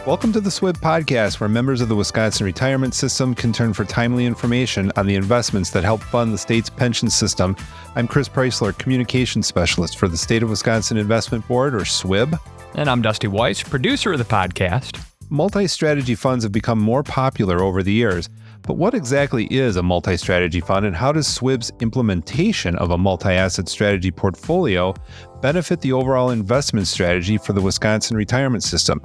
Welcome to the SWIB Podcast, where members of the Wisconsin retirement system can turn for timely information on the investments that help fund the state's pension system. I'm Chris Preisler, Communications Specialist for the State of Wisconsin Investment Board, or SWIB. And I'm Dusty Weiss, producer of the podcast. Multi-strategy funds have become more popular over the years. But what exactly is a multi-strategy fund, and how does SWIB's implementation of a multi-asset strategy portfolio benefit the overall investment strategy for the Wisconsin retirement system?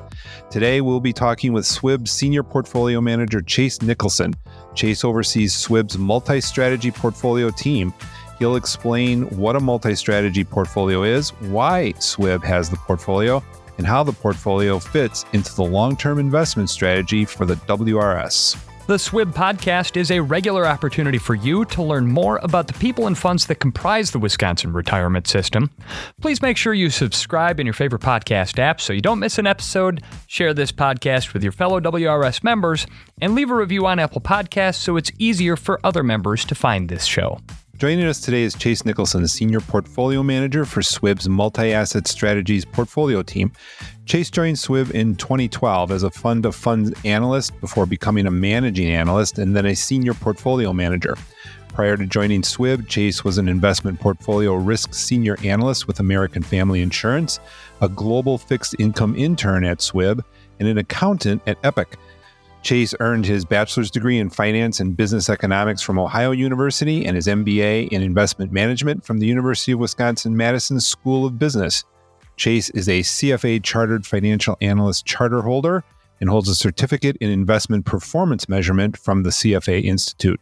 Today, we'll be talking with SWIB Senior Portfolio Manager Chase Nicholson. Chase oversees SWIB's multi-strategy portfolio team. He'll explain what a multi-strategy portfolio is, why SWIB has the portfolio, and how the portfolio fits into the long-term investment strategy for the WRS. The SWIB Podcast is a regular opportunity for you to learn more about the people and funds that comprise the Wisconsin retirement system. Please make sure you subscribe in your favorite podcast app so you don't miss an episode. Share this podcast with your fellow WRS members, and leave a review on Apple Podcasts so it's easier for other members to find this show. Joining us today is Chase Nicholson, Senior Portfolio Manager for SWIB's Multi-Asset Strategies portfolio team. Chase joined SWIB in 2012 as a fund-of-funds analyst before becoming a managing analyst and then a senior portfolio manager. Prior to joining SWIB, Chase was an investment portfolio risk senior analyst with American Family Insurance, a global fixed income intern at SWIB, and an accountant at Epic. Chase earned his bachelor's degree in finance and business economics from Ohio University and his MBA in investment management from the University of Wisconsin-Madison School of Business. Chase is a CFA Chartered Financial Analyst charter holder and holds a certificate in investment performance measurement from the CFA Institute.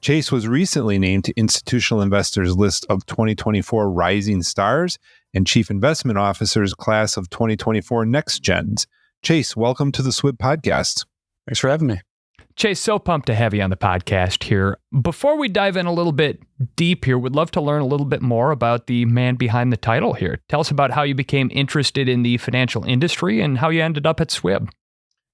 Chase was recently named to Institutional Investors' list of 2024 Rising Stars and Chief Investment Officer's class of 2024 Next Gens. Chase, welcome to the SWIB Podcast. Thanks for having me. Chase, so pumped to have you on the podcast here. Before we dive in a little bit deep here, we'd love to learn a little bit more about the man behind the title here. Tell us about how you became interested in the financial industry and how you ended up at SWIB.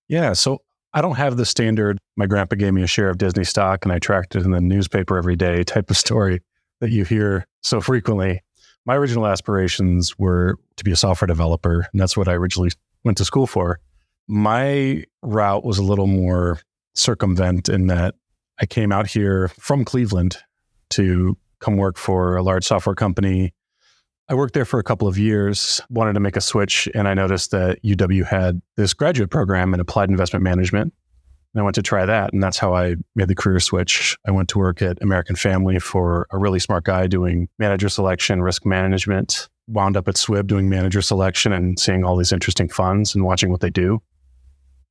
Yeah, so I don't have the standard, my grandpa gave me a share of Disney stock and I tracked it in the newspaper every day type of story that you hear so frequently. My original aspirations were to be a software developer, and that's what I originally went to school for. My route was a little more circumvent in that I came out here from Cleveland to come work for a large software company. I worked there for a couple of years, wanted to make a switch, and I noticed that UW had this graduate program in applied investment management. And I went to try that, and that's how I made the career switch. I went to work at American Family for a really smart guy doing manager selection, risk management, wound up at SWIB doing manager selection and seeing all these interesting funds and watching what they do.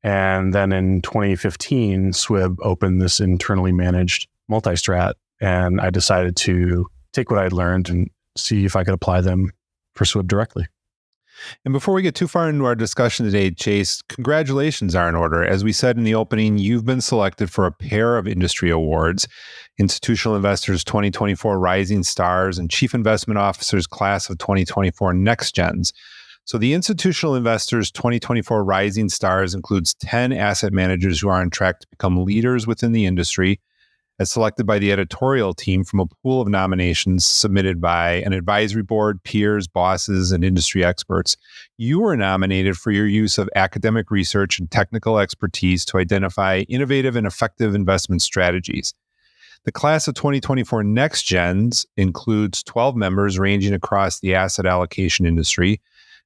And then in 2015, SWIB opened this internally managed multi-strat, and I decided to take what I'd learned and see if I could apply them for SWIB directly. And before we get too far into our discussion today, Chase, congratulations are in order. As we said in the opening, you've been selected for a pair of industry awards, Institutional Investors 2024 Rising Stars and Chief Investment Officer's Class of 2024 Next Gens. So the Institutional Investors 2024 Rising Stars includes 10 asset managers who are on track to become leaders within the industry, as selected by the editorial team from a pool of nominations submitted by an advisory board, peers, bosses, and industry experts. You were nominated for your use of academic research and technical expertise to identify innovative and effective investment strategies. The class of 2024 Next Gens includes 12 members ranging across the asset allocation industry.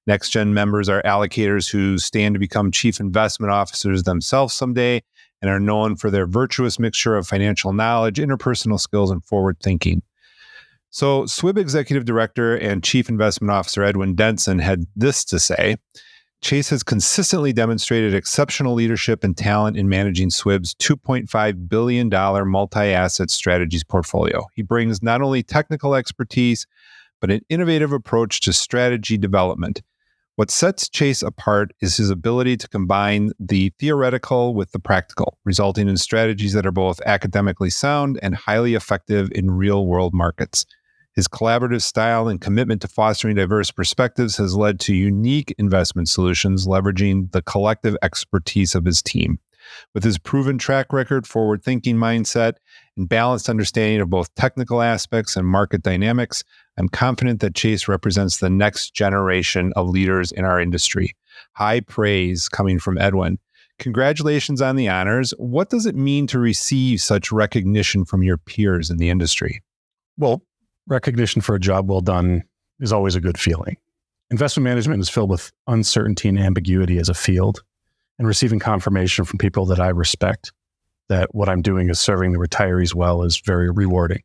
Next Gen members are allocators who stand to become chief investment officers themselves someday and are known for their virtuous mixture of financial knowledge, interpersonal skills, and forward thinking. So SWIB Executive Director and Chief Investment Officer Edwin Denson had this to say: Chase has consistently demonstrated exceptional leadership and talent in managing SWIB's $2.5 billion multi-asset strategies portfolio. He brings not only technical expertise, but an innovative approach to strategy development. What sets Chase apart is his ability to combine the theoretical with the practical, resulting in strategies that are both academically sound and highly effective in real-world markets. His collaborative style and commitment to fostering diverse perspectives has led to unique investment solutions leveraging the collective expertise of his team. With his proven track record, forward-thinking mindset, and balanced understanding of both technical aspects and market dynamics, I'm confident that Chase represents the next generation of leaders in our industry. High praise coming from Edwin. Congratulations on the honors. What does it mean to receive such recognition from your peers in the industry? Well, recognition for a job well done is always a good feeling. Investment management is filled with uncertainty and ambiguity as a field, and receiving confirmation from people that I respect that what I'm doing is serving the retirees well is very rewarding.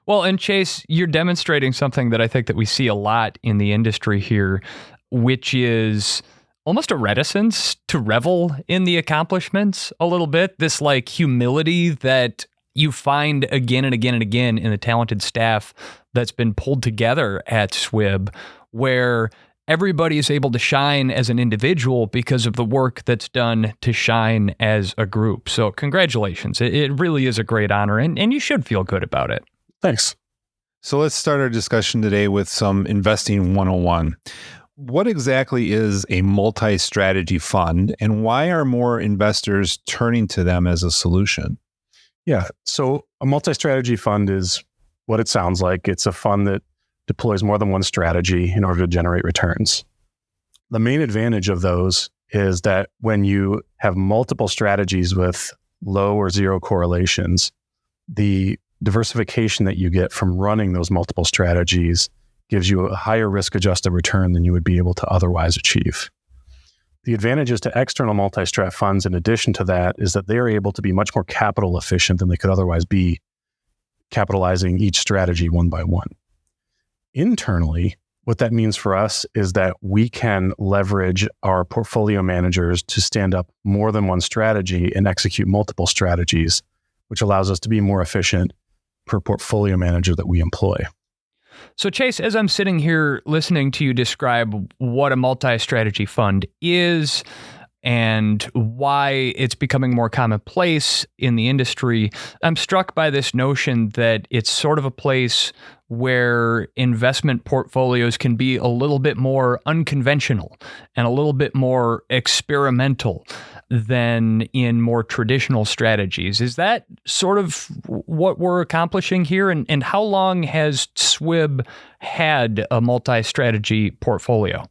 Well, and Chase, you're demonstrating something that I think that we see a lot in the industry here, which is almost a reticence to revel in the accomplishments a little bit. This like humility that you find again and again and again in the talented staff that's been pulled together at SWIB, where everybody is able to shine as an individual because of the work that's done to shine as a group. So congratulations. It really is a great honor, and you should feel good about it. Thanks. So let's start our discussion today with some investing 101. What exactly is a multi-strategy fund, and why are more investors turning to them as a solution? Yeah, so a multi-strategy fund is what it sounds like. It's a fund that deploys more than one strategy in order to generate returns. The main advantage of those is that when you have multiple strategies with low or zero correlations, the diversification that you get from running those multiple strategies gives you a higher risk-adjusted return than you would be able to otherwise achieve. The advantages to external multi-strat funds, in addition to that, is that they are able to be much more capital efficient than they could otherwise be, capitalizing each strategy one by one. Internally, what that means for us is that we can leverage our portfolio managers to stand up more than one strategy and execute multiple strategies, which allows us to be more efficient per portfolio manager that we employ. So Chase, as I'm sitting here listening to you describe what a multi-strategy fund is and why it's becoming more commonplace in the industry, I'm struck by this notion that it's sort of a place where investment portfolios can be a little bit more unconventional and a little bit more experimental than in more traditional strategies. Is that sort of what we're accomplishing here? And how long has SWIB had a multi-strategy portfolio?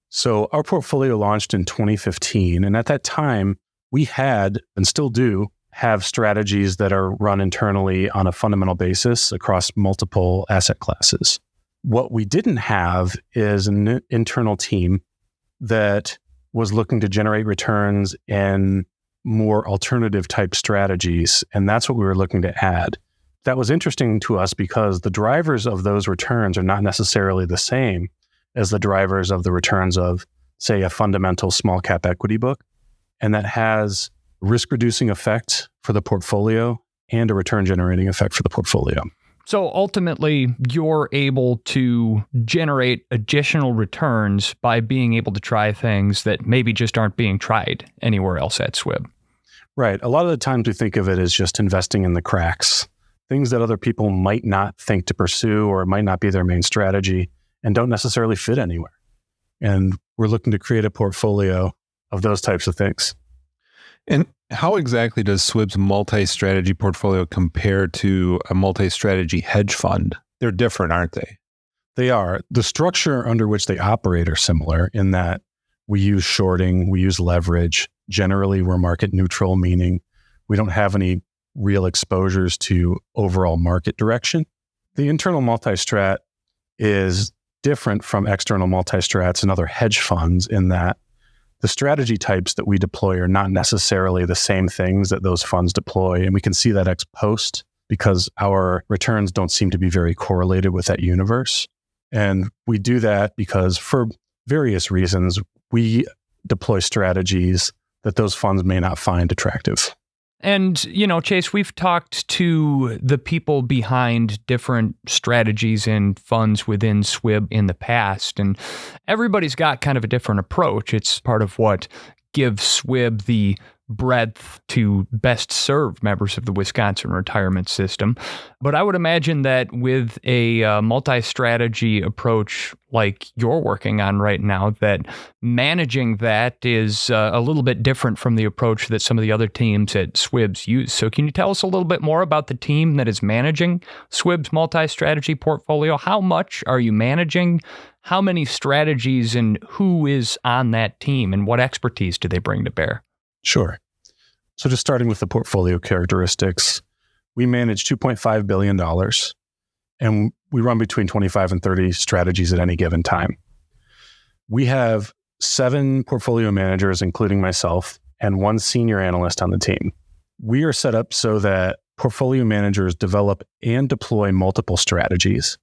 So our portfolio launched in 2015. And at that time, we had, and still do, have strategies that are run internally on a fundamental basis across multiple asset classes. What we didn't have is an internal team that was looking to generate returns in more alternative type strategies. And that's what we were looking to add. That was interesting to us because the drivers of those returns are not necessarily the same as the drivers of the returns of, say, a fundamental small cap equity book. And that has risk reducing effect for the portfolio and a return generating effect for the portfolio. So ultimately, you're able to generate additional returns by being able to try things that maybe just aren't being tried anywhere else at SWIB. Right. A lot of the times we think of it as just investing in the cracks, things that other people might not think to pursue or might not be their main strategy and don't necessarily fit anywhere. And we're looking to create a portfolio of those types of things. And how exactly does SWIB's multi-strategy portfolio compare to a multi-strategy hedge fund? They're different, aren't they? They are. The structure under which they operate are similar in that we use shorting, we use leverage. Generally, we're market neutral, meaning we don't have any real exposures to overall market direction. The internal multi-strat is different from external multi-strats and other hedge funds in that the strategy types that we deploy are not necessarily the same things that those funds deploy. And we can see that ex post because our returns don't seem to be very correlated with that universe. And we do that because for various reasons, we deploy strategies that those funds may not find attractive. And, Chase, we've talked to the people behind different strategies and funds within SWIB in the past, and everybody's got kind of a different approach. It's part of what gives SWIB the breadth to best serve members of the Wisconsin retirement system. But I would imagine that with a multi-strategy approach like you're working on right now, that managing that is a little bit different from the approach that some of the other teams at SWIB's use. So can you tell us a little bit more about the team that is managing SWIB's multi-strategy portfolio? How much are you managing? How many strategies and who is on that team and what expertise do they bring to bear? Sure. So just starting with the portfolio characteristics, we manage $2.5 billion and we run between 25 and 30 strategies at any given time. We have 7 portfolio managers, including myself, and 1 senior analyst on the team. We are set up so that portfolio managers develop and deploy multiple strategies.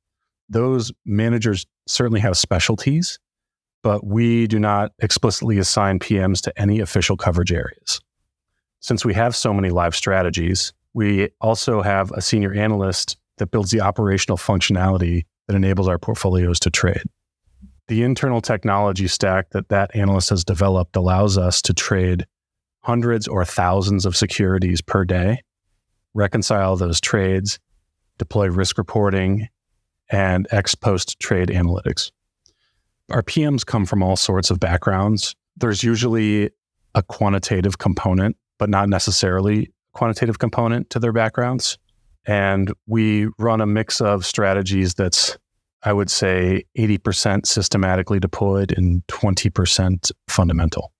Those managers certainly have specialties, but we do not explicitly assign PMs to any official coverage areas. Since we have so many live strategies, we also have a senior analyst that builds the operational functionality that enables our portfolios to trade. The internal technology stack that analyst has developed allows us to trade hundreds or thousands of securities per day, reconcile those trades, deploy risk reporting, and ex-post trade analytics. Our PMs come from all sorts of backgrounds. There's usually a quantitative component, but not necessarily a quantitative component to their backgrounds. And we run a mix of strategies that's, I would say, 80% systematically deployed and 20% fundamental.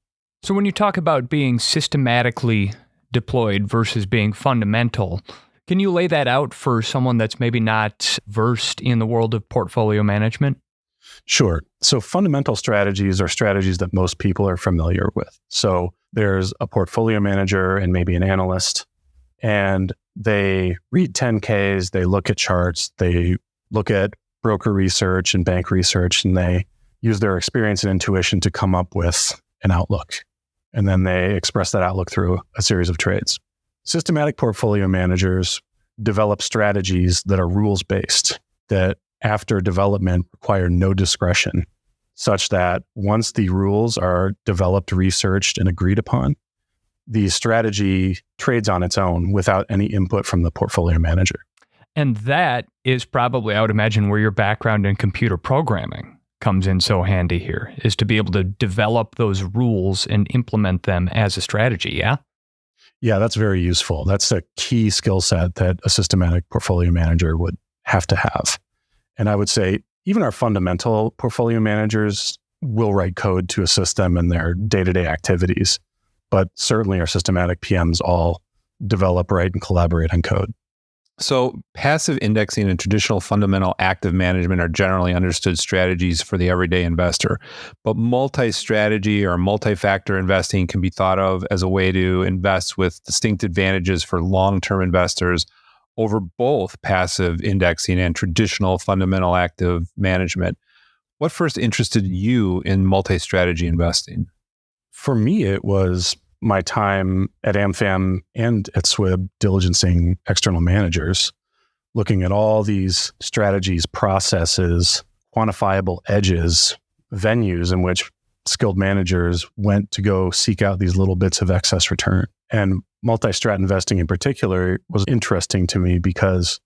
So when you talk about being systematically deployed versus being fundamental, can you lay that out for someone that's maybe not versed in the world of portfolio management? Sure. So fundamental strategies are strategies that most people are familiar with. So there's a portfolio manager and maybe an analyst, and they read 10Ks, they look at charts, they look at broker research and bank research, and they use their experience and intuition to come up with an outlook. And then they express that outlook through a series of trades. Systematic portfolio managers develop strategies that are rules-based, that after development require no discretion, such that once the rules are developed, researched, and agreed upon, the strategy trades on its own without any input from the portfolio manager. And that is probably, I would imagine, where your background in computer programming comes in so handy here, is to be able to develop those rules and implement them as a strategy, yeah? Yeah, that's very useful. That's a key skill set that a systematic portfolio manager would have to have. And I would say even our fundamental portfolio managers will write code to assist them in their day-to-day activities. But certainly our systematic PMs all develop, write, and collaborate on code. So passive indexing and traditional fundamental active management are generally understood strategies for the everyday investor. But multi-strategy or multi-factor investing can be thought of as a way to invest with distinct advantages for long-term investors over both passive indexing and traditional fundamental active management. What first interested you in multi-strategy investing? For me, it was my time at AmFam and at SWIB diligencing external managers, looking at all these strategies, processes, quantifiable edges, venues in which skilled managers went to go seek out these little bits of excess return. And multi-strat investing in particular was interesting to me because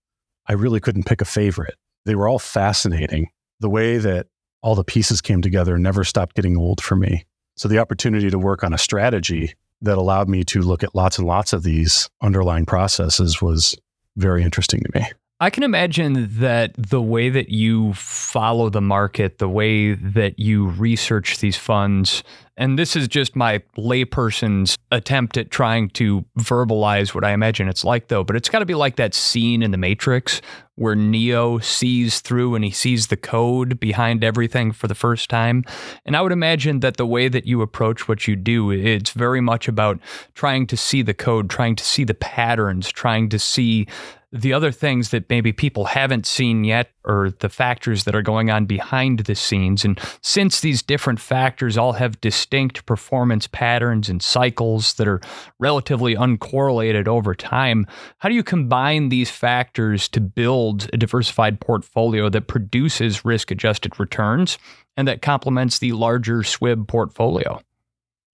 I really couldn't pick a favorite. They were all fascinating. The way that all the pieces came together never stopped getting old for me. So the opportunity to work on a strategy that allowed me to look at lots and lots of these underlying processes was very interesting to me. I can imagine that the way that you follow the market, the way that you research these funds, and this is just my layperson's attempt at trying to verbalize what I imagine it's like though, but it's got to be like that scene in The Matrix where Neo sees through and he sees the code behind everything for the first time. And I would imagine that the way that you approach what you do, it's very much about trying to see the code, trying to see the patterns, trying to see the other things that maybe people haven't seen yet, or the factors that are going on behind the scenes. And since these different factors all have distinct performance patterns and cycles that are relatively uncorrelated over time, how do you combine these factors to build a diversified portfolio that produces risk-adjusted returns and that complements the larger SWIB portfolio?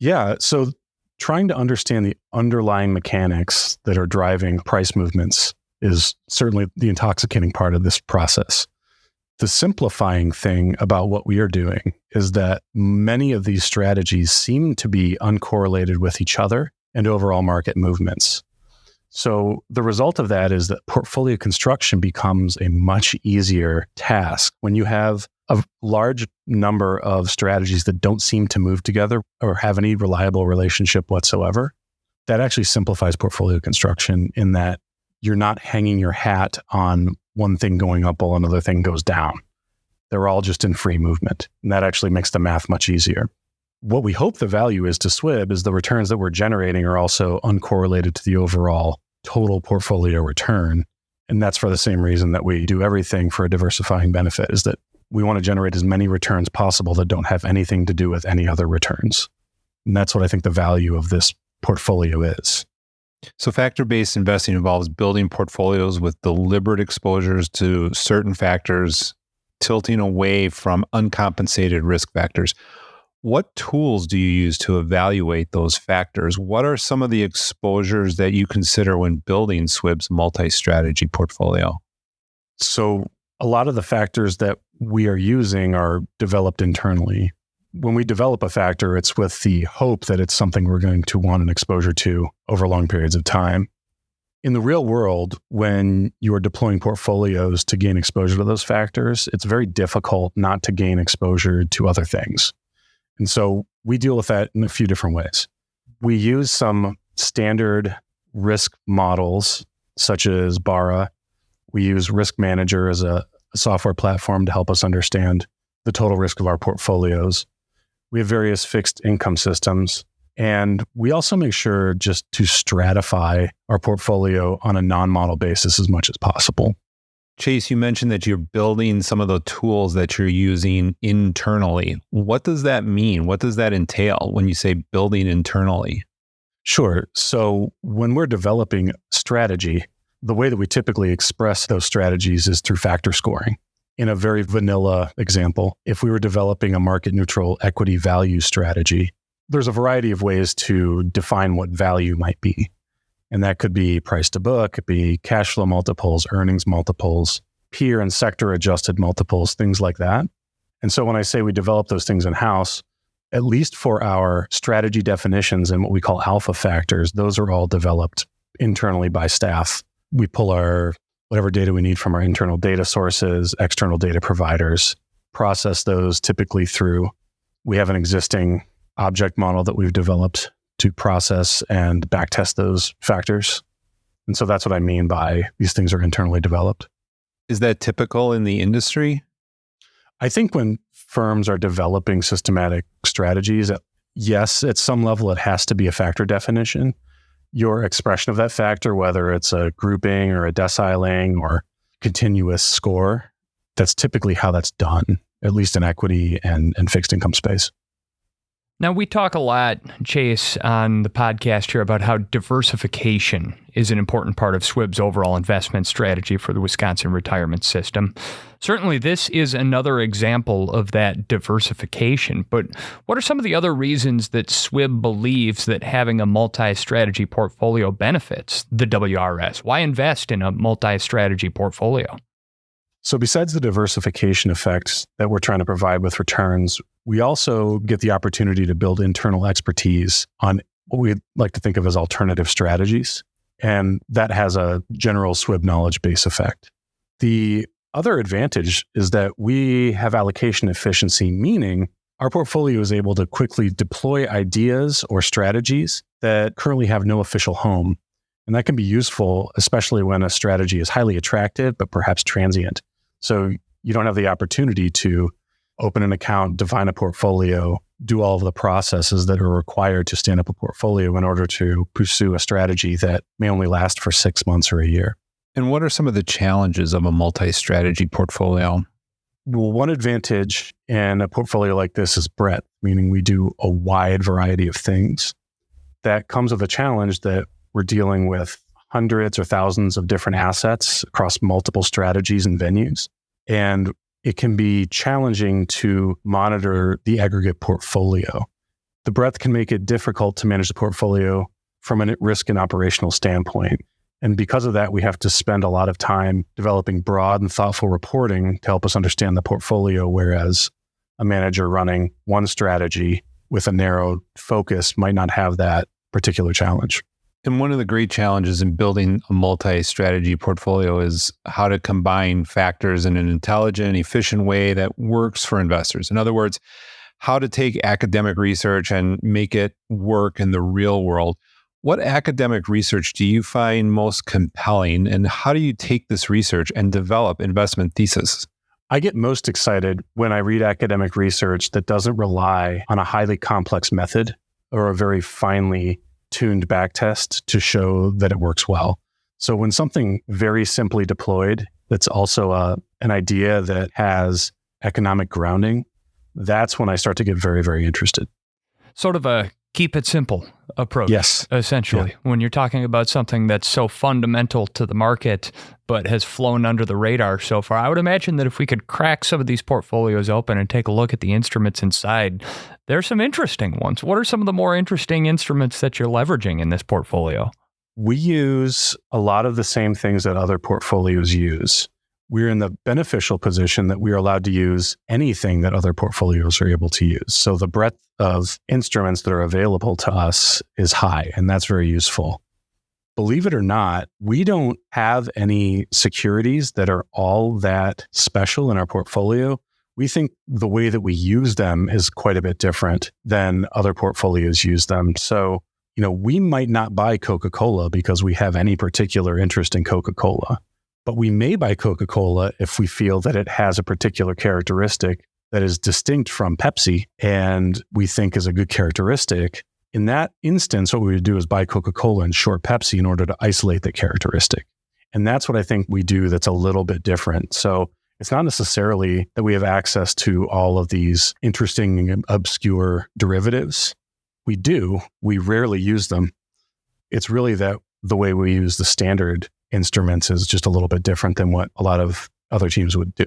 Yeah, so trying to understand the underlying mechanics that are driving price movements is certainly the intoxicating part of this process. The simplifying thing about what we are doing is that many of these strategies seem to be uncorrelated with each other and overall market movements. So the result of that is that portfolio construction becomes a much easier task when you have a large number of strategies that don't seem to move together or have any reliable relationship whatsoever. That actually simplifies portfolio construction in that you're not hanging your hat on one thing going up while another thing goes down. They're all just in free movement. And that actually makes the math much easier. What we hope the value is to SWIB is the returns that we're generating are also uncorrelated to the overall total portfolio return. And that's for the same reason that we do everything for a diversifying benefit, is that we want to generate as many returns possible that don't have anything to do with any other returns. And that's what I think the value of this portfolio is. So factor-based investing involves building portfolios with deliberate exposures to certain factors, tilting away from uncompensated risk factors. What tools do you use to evaluate those factors? What are some of the exposures that you consider when building SWIB's multi-strategy portfolio? So a lot of the factors that we are using are developed internally. When we develop a factor, it's with the hope that it's something we're going to want an exposure to over long periods of time. In the real world, when you are deploying portfolios to gain exposure to those factors, it's very difficult not to gain exposure to other things. And so we deal with that in a few different ways. We use some standard risk models, such as BARA. We use Risk Manager as a software platform to help us understand the total risk of our portfolios. We have various fixed income systems. And we also make sure just to stratify our portfolio on a non-model basis as much as possible. Chase, you mentioned that you're building some of the tools that you're using internally. What does that mean? What does that entail when you say building internally? Sure. So when we're developing strategy, the way that we typically express those strategies is through factor scoring. In a very vanilla example, if we were developing a market neutral equity value strategy, there's a variety of ways to define what value might be. And that could be price to book, it could be cash flow multiples, earnings multiples, peer and sector adjusted multiples, things like that. And so when I say we develop those things in-house, at least for our strategy definitions and what we call alpha factors, those are all developed internally by staff. We pull our whatever data we need from our internal data sources, external data providers, process those typically through. We have an existing object model that we've developed to process and backtest those factors. And so that's what I mean by these things are internally developed. Is that typical in the industry? I think when firms are developing systematic strategies, yes, at some level, it has to be a factor definition. Your expression of that factor, whether it's a grouping or a deciling or continuous score, that's typically how that's done, at least in equity and fixed income space. Now, we talk a lot, Chase, on the podcast here about how diversification is an important part of SWIB's overall investment strategy for the Wisconsin retirement system. Certainly, this is another example of that diversification. But what are some of the other reasons that SWIB believes that having a multi-strategy portfolio benefits the WRS? Why invest in a multi-strategy portfolio? So besides the diversification effects that we're trying to provide with returns, we also get the opportunity to build internal expertise on what we like to think of as alternative strategies. And that has a general SWIB knowledge base effect. The other advantage is that we have allocation efficiency, meaning our portfolio is able to quickly deploy ideas or strategies that currently have no official home. And that can be useful, especially when a strategy is highly attractive, but perhaps transient. So you don't have the opportunity to open an account, define a portfolio, do all of the processes that are required to stand up a portfolio in order to pursue a strategy that may only last for 6 months or a year. And what are some of the challenges of a multi-strategy portfolio? Well, one advantage in a portfolio like this is breadth, meaning we do a wide variety of things. That comes with a challenge that we're dealing with hundreds or thousands of different assets across multiple strategies and venues. And it can be challenging to monitor the aggregate portfolio. The breadth can make it difficult to manage the portfolio from a risk and operational standpoint. And because of that, we have to spend a lot of time developing broad and thoughtful reporting to help us understand the portfolio, whereas a manager running one strategy with a narrow focus might not have that particular challenge. And one of the great challenges in building a multi-strategy portfolio is how to combine factors in an intelligent, efficient way that works for investors. In other words, how to take academic research and make it work in the real world. What academic research do you find most compelling, and how do you take this research and develop investment theses? I get most excited when I read academic research that doesn't rely on a highly complex method or a very finely tuned backtest to show that it works well. So when something very simply deployed, that's also an idea that has economic grounding, that's when I start to get very, very interested. Sort of a keep it simple approach, yes, essentially. Yeah. When you're talking about something that's so fundamental to the market, but has flown under the radar so far, I would imagine that if we could crack some of these portfolios open and take a look at the instruments inside, there's some interesting ones. What are some of the more interesting instruments that you're leveraging in this portfolio? We use a lot of the same things that other portfolios use. We're in the beneficial position that we are allowed to use anything that other portfolios are able to use. So the breadth of instruments that are available to us is high, and that's very useful. Believe it or not, we don't have any securities that are all that special in our portfolio. We think the way that we use them is quite a bit different than other portfolios use them. So, we might not buy Coca-Cola because we have any particular interest in Coca-Cola. But we may buy Coca-Cola if we feel that it has a particular characteristic that is distinct from Pepsi and we think is a good characteristic. In that instance, what we would do is buy Coca-Cola and short Pepsi in order to isolate that characteristic. And that's what I think we do that's a little bit different. So it's not necessarily that we have access to all of these interesting and obscure derivatives. We do. We rarely use them. It's really that the way we use the standard instruments is just a little bit different than what a lot of other teams would do.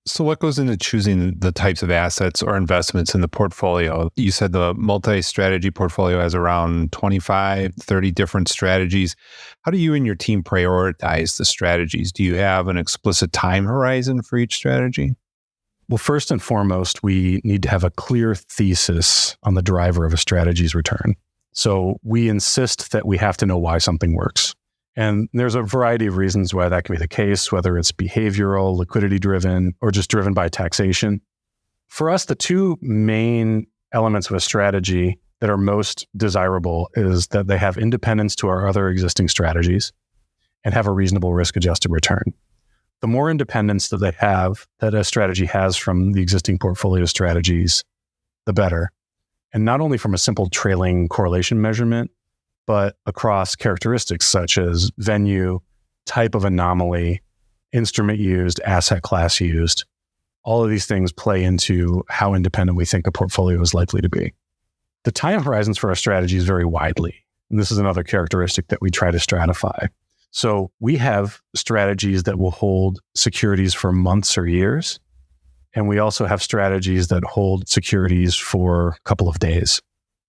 So what goes into choosing the types of assets or investments in the portfolio? You said the multi-strategy portfolio has around 25, 30 different strategies. How do you and your team prioritize the strategies? Do you have an explicit time horizon for each strategy? Well, first and foremost, we need to have a clear thesis on the driver of a strategy's return. So we insist that we have to know why something works. And there's a variety of reasons why that can be the case, whether it's behavioral, liquidity-driven, or just driven by taxation. For us, the two main elements of a strategy that are most desirable is that they have independence to our other existing strategies and have a reasonable risk-adjusted return. The more independence that they have, that a strategy has from the existing portfolio strategies, the better. And not only from a simple trailing correlation measurement, but across characteristics such as venue, type of anomaly, instrument used, asset class used. All of these things play into how independent we think a portfolio is likely to be. The time horizons for our strategies vary widely. And this is another characteristic that we try to stratify. So we have strategies that will hold securities for months or years. And we also have strategies that hold securities for a couple of days.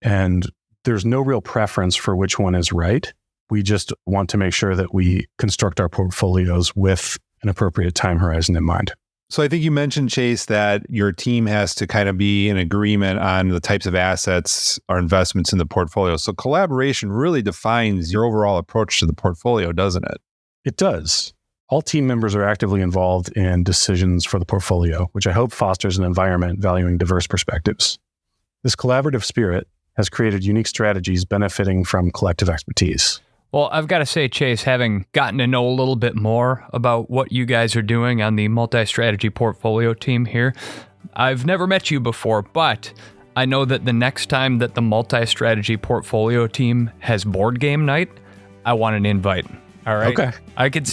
And there's no real preference for which one is right. We just want to make sure that we construct our portfolios with an appropriate time horizon in mind. So I think you mentioned, Chase, that your team has to kind of be in agreement on the types of assets or investments in the portfolio. So collaboration really defines your overall approach to the portfolio, doesn't it? It does. All team members are actively involved in decisions for the portfolio, which I hope fosters an environment valuing diverse perspectives. This collaborative spirit has created unique strategies benefiting from collective expertise. Well, I've got to say, Chase, having gotten to know a little bit more about what you guys are doing on the multi-strategy portfolio team here, I've never met you before, but I know that the next time that the multi-strategy portfolio team has board game night, I want an invite. All right. Okay. I could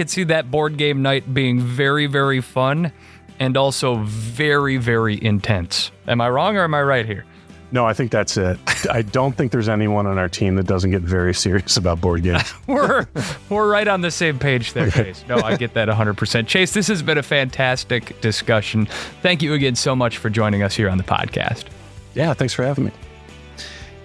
see that board game night being very, very fun and also very, very intense. Am I wrong or am I right here? No, I think that's it. I don't think there's anyone on our team that doesn't get very serious about board games. We're right on the same page there, Chase. No, I get that 100%. Chase, this has been a fantastic discussion. Thank you again so much for joining us here on the podcast. Yeah, thanks for having me.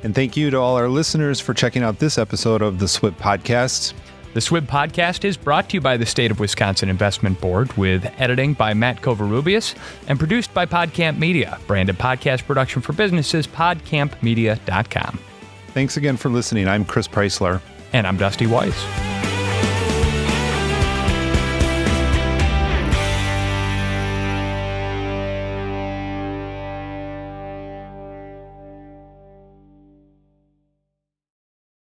And thank you to all our listeners for checking out this episode of the SWIB Podcast. The SWIB Podcast is brought to you by the State of Wisconsin Investment Board with editing by Matt Covarrubias and produced by PodCamp Media, branded podcast production for businesses, podcampmedia.com. Thanks again for listening. I'm Chris Preisler. And I'm Dusty Weiss.